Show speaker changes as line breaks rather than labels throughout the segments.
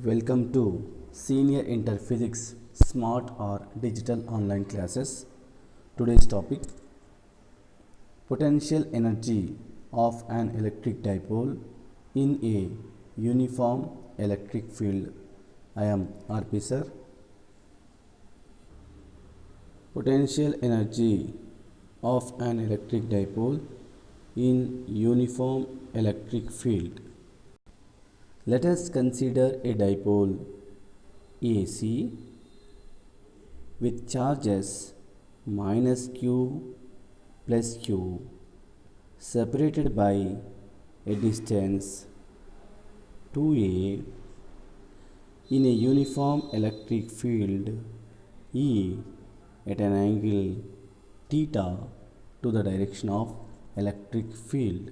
Welcome to Senior Inter Physics Smart or Digital Online Classes. Today's topic: Potential energy of an electric dipole in a uniform electric field. I am RP sir. Potential energy of an electric dipole in uniform electric field. Let us consider a dipole AC with charges minus Q plus Q separated by a distance 2A in a uniform electric field E at an angle theta to the direction of electric field.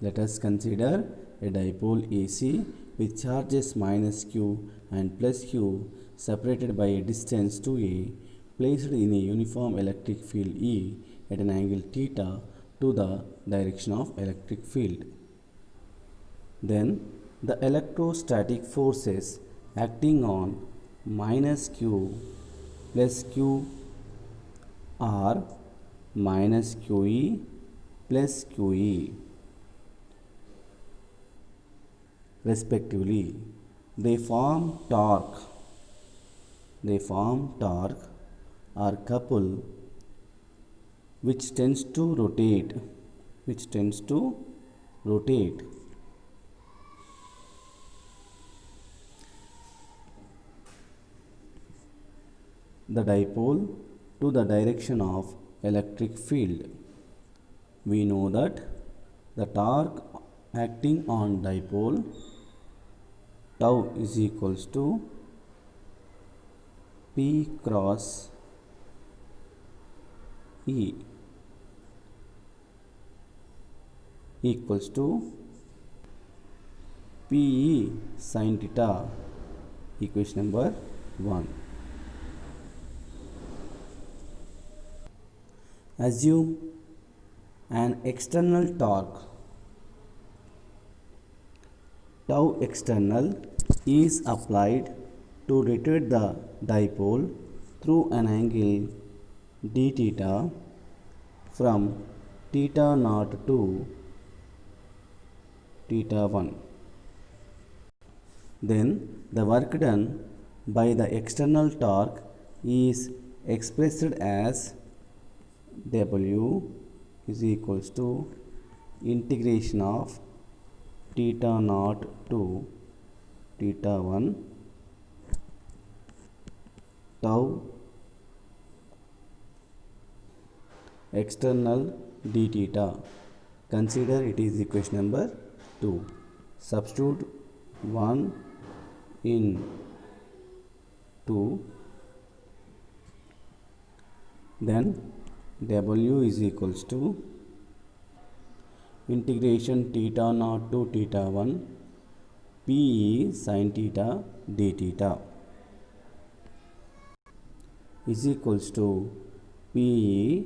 Let us consider a dipole AC with charges minus Q and plus Q separated by a distance 2A placed in a uniform electric field E at an angle theta to the direction of electric field. Then the electrostatic forces acting on minus Q plus Q are minus QE plus QE respectively. They form torque or couple which tends to rotate the dipole to the direction of electric field. We know that the torque acting on dipole tau is equals to P cross E equals to PE sin theta, equation number 1. Assume an external torque tau external is applied to rotate the dipole through an angle d theta from theta naught to theta 1. Then the work done by the external torque is expressed as W is equals to integration of theta naught to theta 1 tau external d theta. Consider it is equation number 2. Substitute 1 in 2, then W is equals to integration theta naught to theta 1 PE sin theta d theta is equals to PE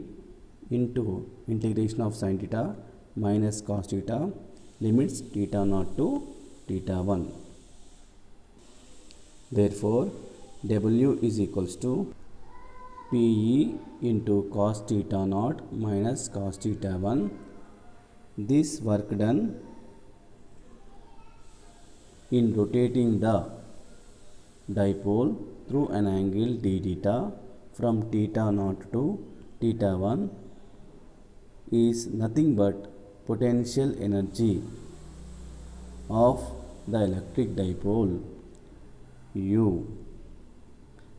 into integration of sin theta minus cos theta, limits theta naught to theta 1. Therefore, W is equals to PE into cos theta naught minus cos theta 1. This work done in rotating the dipole through an angle d theta from theta naught to theta 1 is nothing but potential energy of the electric dipole U.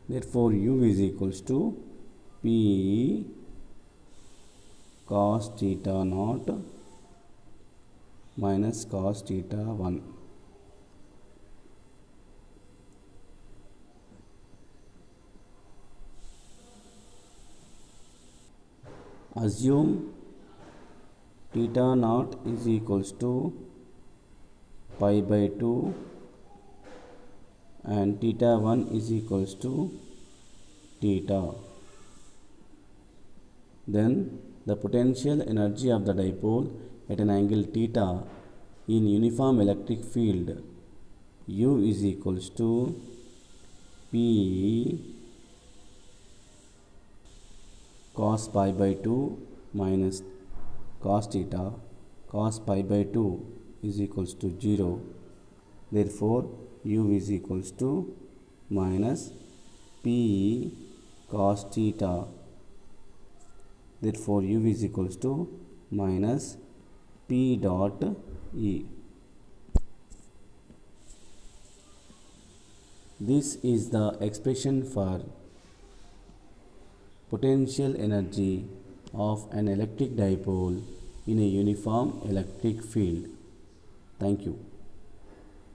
Therefore, U is equals to P cos theta naught minus cos theta 1. Assume theta naught is equals to pi by 2 and theta 1 is equals to theta. Then the potential energy of the dipole at an angle theta in uniform electric field U is equals to P cos pi by 2 minus cos theta. Cos pi by 2 is equals to 0. Therefore, U is equals to minus P cos theta. Therefore, U is equals to minus P dot E. This is the expression for potential energy of an electric dipole in a uniform electric field. Thank you.